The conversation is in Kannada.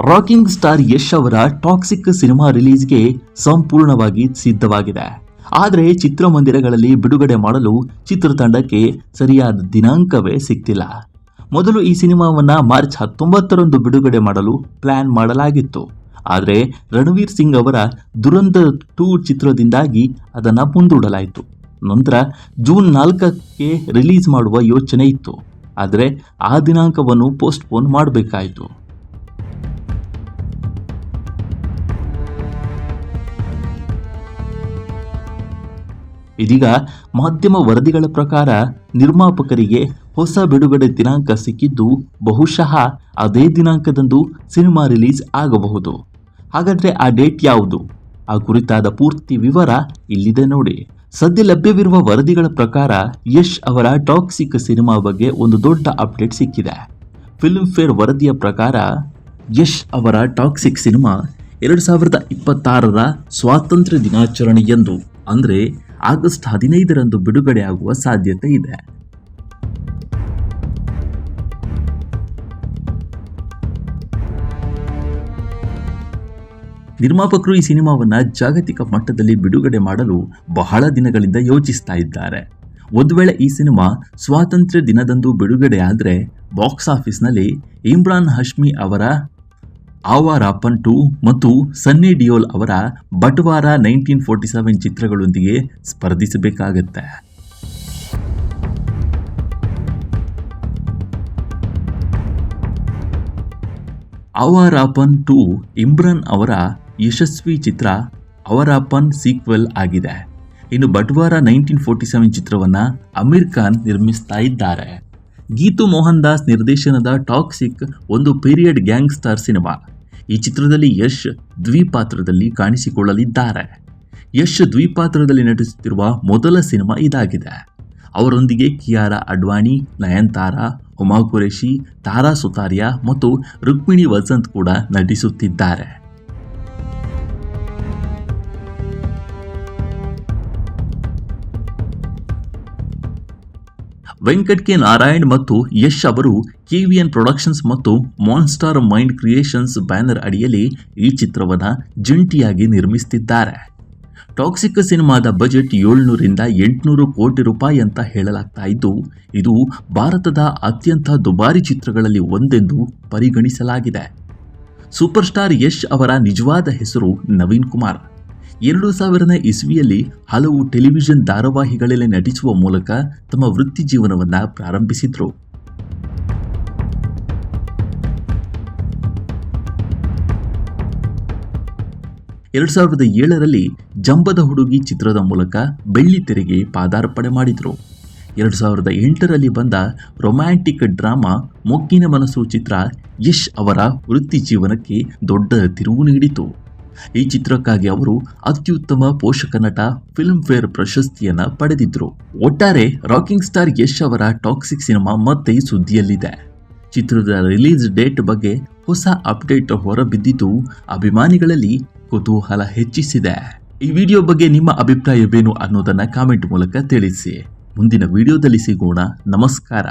ರಾಕಿಂಗ್ ಸ್ಟಾರ್ ಯಶ್ ಅವರ ಟಾಕ್ಸಿಕ್ ಸಿನಿಮಾ ರಿಲೀಸ್ಗೆ ಸಂಪೂರ್ಣವಾಗಿ ಸಿದ್ಧವಾಗಿದೆ. ಆದರೆ ಚಿತ್ರಮಂದಿರಗಳಲ್ಲಿ ಬಿಡುಗಡೆ ಮಾಡಲು ಚಿತ್ರತಂಡಕ್ಕೆ ಸರಿಯಾದ ದಿನಾಂಕವೇ ಸಿಗ್ತಿಲ್ಲ. ಮೊದಲು ಈ ಸಿನಿಮಾವನ್ನ ಮಾರ್ಚ್ 19ರಂದು ಬಿಡುಗಡೆ ಮಾಡಲು ಪ್ಲಾನ್ ಮಾಡಲಾಗಿತ್ತು. ಆದರೆ ರಣವೀರ್ ಸಿಂಗ್ ಅವರ ದುರಂಧರ್ 2 ಚಿತ್ರದಿಂದಾಗಿ ಅದನ್ನು ಮುಂದೂಡಲಾಯಿತು. ನಂತರ ಜೂನ್ 4ಕ್ಕೆ ರಿಲೀಸ್ ಮಾಡುವ ಯೋಚನೆ ಇತ್ತು. ಆದರೆ ಆ ದಿನಾಂಕವನ್ನು ಪೋಸ್ಟ್ಪೋನ್ ಮಾಡಬೇಕಾಯಿತು. ಇದೀಗ ಮಾಧ್ಯಮ ವರದಿಗಳ ಪ್ರಕಾರ ನಿರ್ಮಾಪಕರಿಗೆ ಹೊಸ ಬಿಡುಗಡೆ ದಿನಾಂಕ ಸಿಕ್ಕಿದ್ದು ಬಹುಶಃ ಅದೇ ದಿನಾಂಕದಂದು ಸಿನಿಮಾ ರಿಲೀಸ್ ಆಗಬಹುದು. ಹಾಗಾದ್ರೆ ಆ ಡೇಟ್ ಯಾವುದು? ಆ ಕುರಿತಾದ ಪೂರ್ತಿ ವಿವರ ಇಲ್ಲಿದೆ ನೋಡಿ. ಸದ್ಯ ಲಭ್ಯವಿರುವ ವರದಿಗಳ ಪ್ರಕಾರ ಯಶ್ ಅವರ ಟಾಕ್ಸಿಕ್ ಸಿನಿಮಾ ಬಗ್ಗೆ ಒಂದು ದೊಡ್ಡ ಅಪ್ಡೇಟ್ ಸಿಕ್ಕಿದೆ. ಫಿಲ್ಮ್ ಫೇರ್ ವರದಿಯ ಪ್ರಕಾರ ಯಶ್ ಅವರ ಟಾಕ್ಸಿಕ್ ಸಿನಿಮಾ 2026ರ ಸ್ವಾತಂತ್ರ್ಯ ದಿನಾಚರಣೆಯಂದು ಅಂದರೆ ಆಗಸ್ಟ್ 15ರಂದು ಬಿಡುಗಡೆಯಾಗುವ ಸಾಧ್ಯತೆ ಇದೆ. ನಿರ್ಮಾಪಕರು ಈ ಸಿನಿಮಾವನ್ನ ಜಾಗತಿಕ ಮಟ್ಟದಲ್ಲಿ ಬಿಡುಗಡೆ ಮಾಡಲು ಬಹಳ ದಿನಗಳಿಂದ ಯೋಚಿಸ್ತಾ ಇದ್ದಾರೆ. ಒಂದು ವೇಳೆ ಈ ಸಿನಿಮಾ ಸ್ವಾತಂತ್ರ್ಯ ದಿನದಂದು ಬಿಡುಗಡೆಯಾದರೆ ಬಾಕ್ಸ್ ಆಫೀಸ್ನಲ್ಲಿ ಇಮ್ರಾನ್ ಹಶ್ಮಿ ಅವರ ಆವಾರಾಪನ್ 2 ಮತ್ತು ಸನ್ನಿ ಡಿಯೋಲ್ ಅವರ ಬಟವಾರ 1947 ಚಿತ್ರಗಳೊಂದಿಗೆ ಸ್ಪರ್ಧಿಸಬೇಕಾಗತ್ತೆ. ಆವಾರಾಪನ್ 2 ಇಮ್ರಾನ್ ಅವರ ಯಶಸ್ವಿ ಚಿತ್ರ ಆವಾರಾಪನ್ ಸೀಕ್ವೆಲ್ ಆಗಿದೆ. ಇನ್ನು ಬಟವಾರ 1947 ಚಿತ್ರವನ್ನ ಅಮೀರ್ ಖಾನ್ ನಿರ್ಮಿಸ್ತಾ ಇದ್ದಾರೆ. ಗೀತು ಮೋಹನ್ ದಾಸ್ ನಿರ್ದೇಶನದ ಟಾಕ್ಸಿಕ್ ಒಂದು ಪೀರಿಯಡ್ ಗ್ಯಾಂಗ್ಸ್ಟರ್ ಸಿನಿಮಾ. ಈ ಚಿತ್ರದಲ್ಲಿ ಯಶ್ ದ್ವಿಪಾತ್ರದಲ್ಲಿ ಕಾಣಿಸಿಕೊಳ್ಳಲಿದ್ದಾರೆ. ಯಶ್ ದ್ವಿಪಾತ್ರದಲ್ಲಿ ನಟಿಸುತ್ತಿರುವ ಮೊದಲ ಸಿನಿಮಾ ಇದಾಗಿದೆ. ಅವರೊಂದಿಗೆ ಕಿಯಾರಾ ಅಡ್ವಾಣಿ, ನಯನ್ತಾರಾ, ಹುಮಾ ಕುರೇಶಿ, ತಾರಾ ಸುತಾರಿಯಾ ಮತ್ತು ರುಕ್ಮಿಣಿ ವಸಂತ್ ಕೂಡ ನಟಿಸುತ್ತಿದ್ದಾರೆ. ವೆಂಕಟ್ ಕೆ ನಾರಾಯಣ್ ಮತ್ತು ಯಶ್ ಅವರು KVN ಪ್ರೊಡಕ್ಷನ್ಸ್ ಮತ್ತು ಮಾನ್ಸ್ಟರ್ ಮೈಂಡ್ ಕ್ರಿಯೇಷನ್ಸ್ ಬ್ಯಾನರ್ ಅಡಿಯಲ್ಲಿ ಈ ಚಿತ್ರವನ್ನು ಜಂಟಿಯಾಗಿ ನಿರ್ಮಿಸುತ್ತಿದ್ದಾರೆ. ಟಾಕ್ಸಿಕ್ ಸಿನಿಮಾದ ಬಜೆಟ್ 700ರಿಂದ 800 ಕೋಟಿ ರೂಪಾಯಿ ಅಂತ ಹೇಳಲಾಗ್ತಾ ಇದ್ದು, ಇದು ಭಾರತದ ಅತ್ಯಂತ ದುಬಾರಿ ಚಿತ್ರಗಳಲ್ಲಿ ಒಂದೆಂದು ಪರಿಗಣಿಸಲಾಗಿದೆ. ಸೂಪರ್ ಸ್ಟಾರ್ ಯಶ್ ಅವರ ನಿಜವಾದ ಹೆಸರು ನವೀನ್ ಕುಮಾರ್. 2000ನೇ ಇಸ್ವಿಯಲ್ಲಿ ಹಲವು ಟೆಲಿವಿಷನ್ ಧಾರಾವಾಹಿಗಳಲ್ಲಿ ನಟಿಸುವ ಮೂಲಕ ತಮ್ಮ ವೃತ್ತಿ ಜೀವನವನ್ನು ಪ್ರಾರಂಭಿಸಿದ್ರು. ಎರಡು 2007ರಲ್ಲಿ ಜಂಬದ ಹುಡುಗಿ ಚಿತ್ರದ ಮೂಲಕ ಬೆಳ್ಳಿ ತೆರೆಗೆ ಪಾದಾರ್ಪಣೆ ಮಾಡಿದರು. 2008ರಲ್ಲಿ ಬಂದ ರೊಮ್ಯಾಂಟಿಕ್ ಡ್ರಾಮಾ ಮೊಗ್ಗಿನ ಮನಸ್ಸು ಚಿತ್ರ ಯಶ್ ಅವರ ವೃತ್ತಿ ಜೀವನಕ್ಕೆ ದೊಡ್ಡ ತಿರುವು ನೀಡಿತು. ಈ ಚಿತ್ರಕ್ಕಾಗಿ ಅವರು ಅತ್ಯುತ್ತಮ ಪೋಷಕ ನಟ ಫಿಲ್ಮ್ ಫೇರ್ ಪ್ರಶಸ್ತಿಯನ್ನು ಪಡೆದಿದ್ರು. ಒಟ್ಟಾರೆ ರಾಕಿಂಗ್ ಸ್ಟಾರ್ ಯಶ್ ಅವರ ಟಾಕ್ಸಿಕ್ ಸಿನಿಮಾ ಮತ್ತೆ ಸುದ್ದಿಯಲ್ಲಿದೆ. ಚಿತ್ರದ ರಿಲೀಸ್ ಡೇಟ್ ಬಗ್ಗೆ ಹೊಸ ಅಪ್ಡೇಟ್ ಹೊರಬಿದ್ದಿದ್ದು ಅಭಿಮಾನಿಗಳಲ್ಲಿ ಕುತೂಹಲ ಹೆಚ್ಚಿಸಿದೆ. ಈ ವಿಡಿಯೋ ಬಗ್ಗೆ ನಿಮ್ಮ ಅಭಿಪ್ರಾಯವೇನು ಅನ್ನೋದನ್ನ ಕಾಮೆಂಟ್ ಮೂಲಕ ತಿಳಿಸಿ. ಮುಂದಿನ ವಿಡಿಯೋದಲ್ಲಿ ಸಿಗೋಣ. ನಮಸ್ಕಾರ.